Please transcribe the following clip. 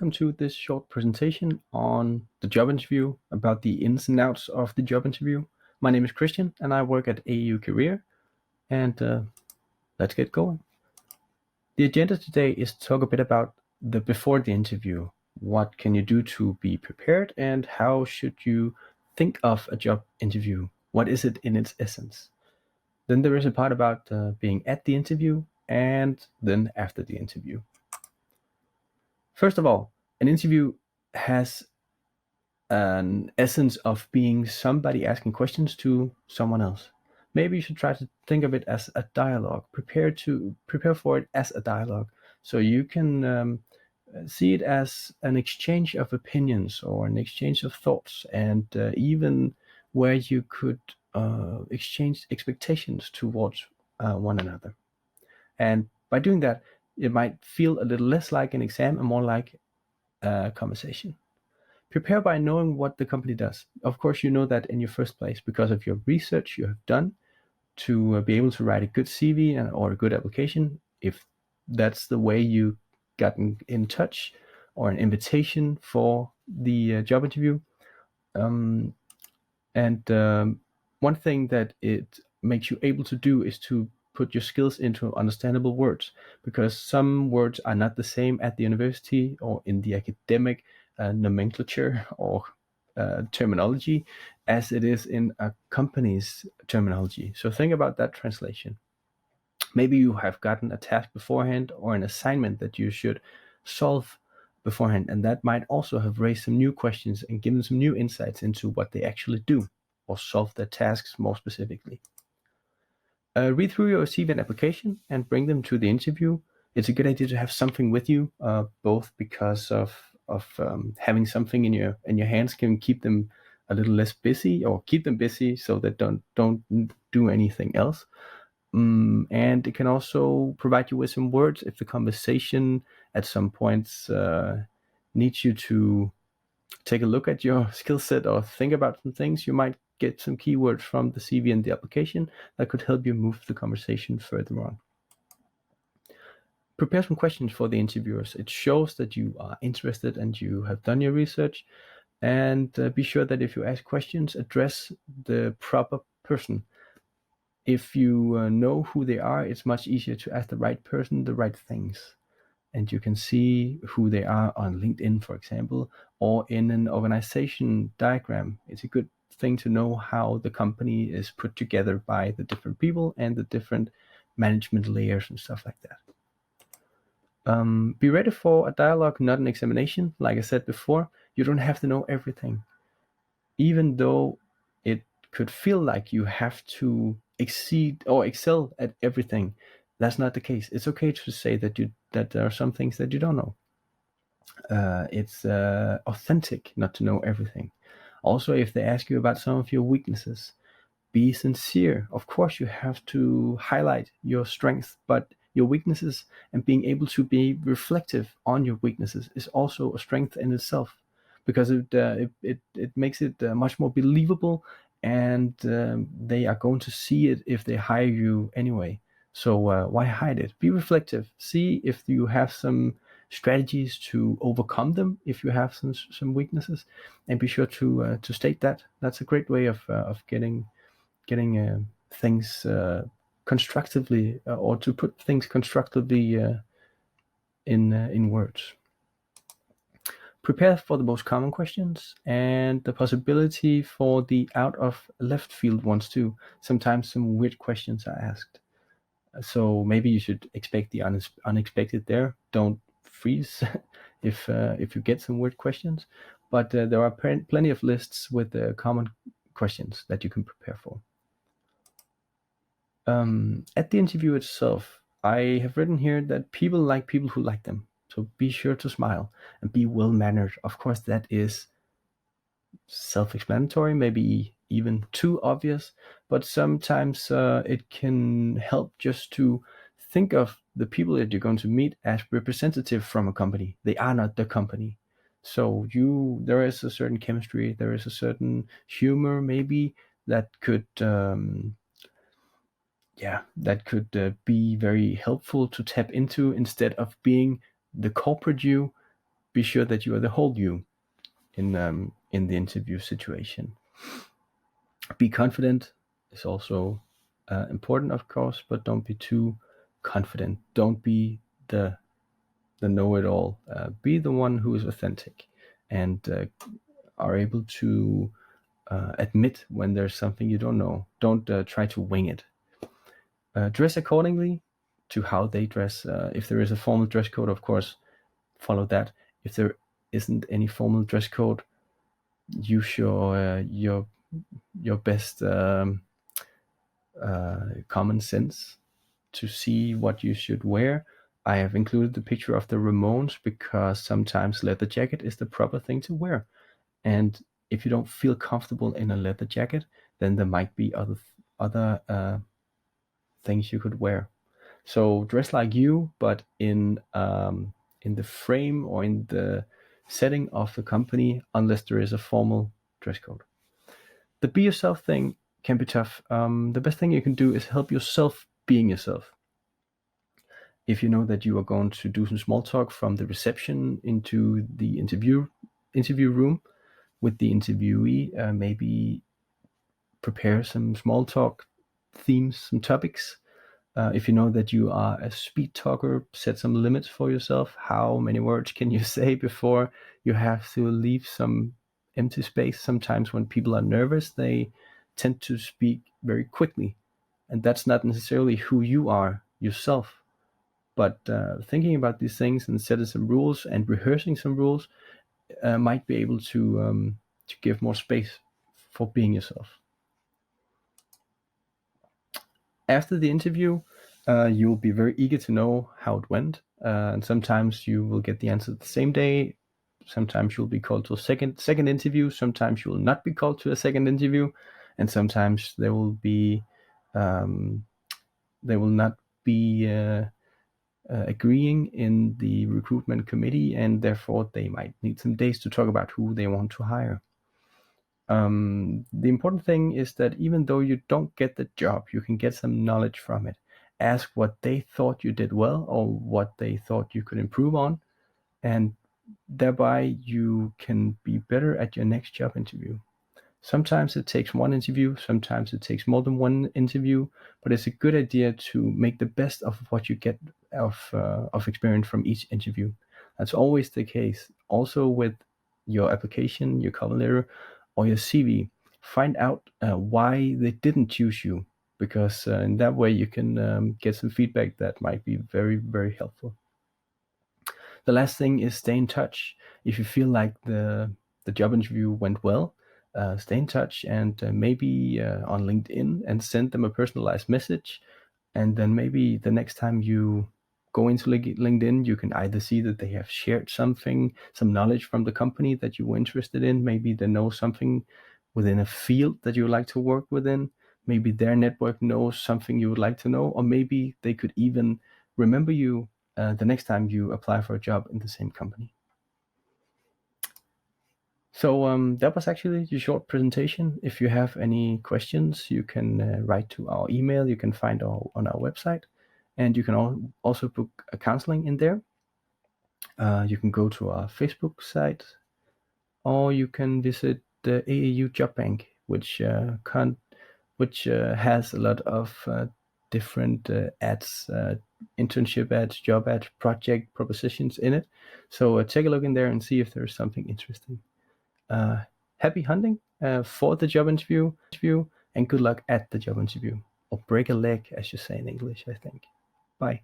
welcome to this short presentation on the job interview, about the ins and outs of the job interview. My name is Christian and I work at AAU Career, and let's get going. The agenda today is to talk a bit about the before the interview. What can you do to be prepared, and how should you think of a job interview? What is it in its essence? Then there is a part about being at the interview, and then after the interview. First of all, an interview has an essence of being somebody asking questions to someone else. Maybe you should try to think of it as a dialogue. Prepare for it as a dialogue, so you can see it as an exchange of opinions or an exchange of thoughts, and even where you could exchange expectations towards one another. And by doing that, it might feel a little less like an exam and more like a conversation. Prepare by knowing what the company does. Of course, you know that in your first place because of your research you have done to be able to write a good CV or a good application, if that's the way you got in touch, or an invitation for the job interview. And one thing that it makes you able to do is to put your skills into understandable words, because some words are not the same at the university or in the academic nomenclature or terminology as it is in a company's terminology. So think about that translation. Maybe you have gotten a task beforehand or an assignment that you should solve beforehand, and that might also have raised some new questions and given some new insights into what they actually do or solve their tasks more specifically. Read through your CV and application and bring them to the interview. It's a good idea to have something with you, both because of having something in your hands can keep them a little less busy, or keep them busy so that don't do anything else. And it can also provide you with some words if the conversation at some points needs you to take a look at your skill set or think about some things. You might get some keywords from the CV and the application that could help you move the conversation further on. Prepare some questions for the interviewers. It shows that you are interested and you have done your research. And be sure that if you ask questions, address the proper person. If you know who they are, it's much easier to ask the right person the right things. And you can see who they are on LinkedIn, for example, or in an organization diagram. It's a good thing to know how the company is put together by the different people and the different management layers and stuff like that. Be ready for a dialogue, not an examination. Like I said before, you don't have to know everything. Even though it could feel like you have to exceed or excel at everything, that's not the case. It's okay to say that there are some things that you don't know. It's authentic not to know everything. Also, if they ask you about some of your weaknesses, be sincere. Of course, you have to highlight your strengths, but your weaknesses and being able to be reflective on your weaknesses is also a strength in itself, because it makes it much more believable, and they are going to see it if they hire you anyway. So why hide it? Be reflective. See if you have some strategies to overcome them if you have some weaknesses, and be sure to state that. That's a great way of getting things constructively, or to put things constructively in words. Prepare for the most common questions and the possibility for the out of left field ones too. Sometimes some weird questions are asked. So maybe you should expect the unexpected there. Don't freeze if you get some weird questions. But there are plenty of lists with common questions that you can prepare for. At the interview itself, I have written here that people like people who like them. So be sure to smile and be well-mannered. Of course, that is self-explanatory, maybe even too obvious, but sometimes it can help just to think of the people that you're going to meet as representative from a company. They are not the company. So there is a certain chemistry, there is a certain humor maybe that could be very helpful to tap into, instead of being the corporate you be sure that you are the whole you in the interview situation. Be confident is also important, of course, but don't be too confident. Don't be the know-it-all. Be the one who is authentic and are able to admit when there's something you don't know. Don't try to wing it. Dress accordingly to how they dress. If there is a formal dress code, of course, follow that. If there isn't any formal dress code, use your best common sense to see what you should wear. I have included the picture of the Ramones because sometimes leather jacket is the proper thing to wear. And if you don't feel comfortable in a leather jacket, then there might be other things you could wear. So dress like you, but in the frame or in the setting of the company, unless there is a formal dress code. The be yourself thing can be tough. The best thing you can do is help yourself being yourself. If you know that you are going to do some small talk from the reception into the interview room with the interviewee, maybe prepare some small talk themes, some topics. If you know that you are a speed talker, set some limits for yourself. How many words can you say before you have to leave some empty space? Sometimes when people are nervous, they tend to speak very quickly. And that's not necessarily who you are yourself. But thinking about these things and setting some rules and rehearsing some rules might be able to give more space for being yourself. After the interview, you'll be very eager to know how it went. And sometimes you will get the answer the same day. Sometimes you'll be called to a second interview. Sometimes you will not be called to a second interview. And sometimes there will not be agreeing in the recruitment committee, and therefore they might need some days to talk about who they want to hire. The important thing is that even though you don't get the job, you can get some knowledge from it. Ask what they thought you did well or what they thought you could improve on, and thereby you can be better at your next job interview. Sometimes it takes one interview, sometimes it takes more than one interview, but it's a good idea to make the best of what you get of experience from each interview. That's always the case. Also with your application, your cover letter, or your CV, find out why they didn't choose you, because in that way you can get some feedback that might be very, very helpful. The last thing is stay in touch. If you feel like the job interview went well, stay in touch and maybe on LinkedIn and send them a personalized message. And then maybe the next time you go into LinkedIn, you can either see that they have shared something, some knowledge from the company that you were interested in. Maybe they know something within a field that you would like to work within. Maybe their network knows something you would like to know, or maybe they could even remember you the next time you apply for a job in the same company. So that was actually the short presentation. If you have any questions, you can write to our email. You can find on our website, and you can also book a counseling in there. You can go to our Facebook site, or you can visit the AAU Job Bank, which has a lot of different ads, internship ads, job ads, project propositions in it. So take a look in there and see if there's something interesting. Happy hunting for the job interview, and good luck at the job interview. Or break a leg, as you say in English, I think. Bye.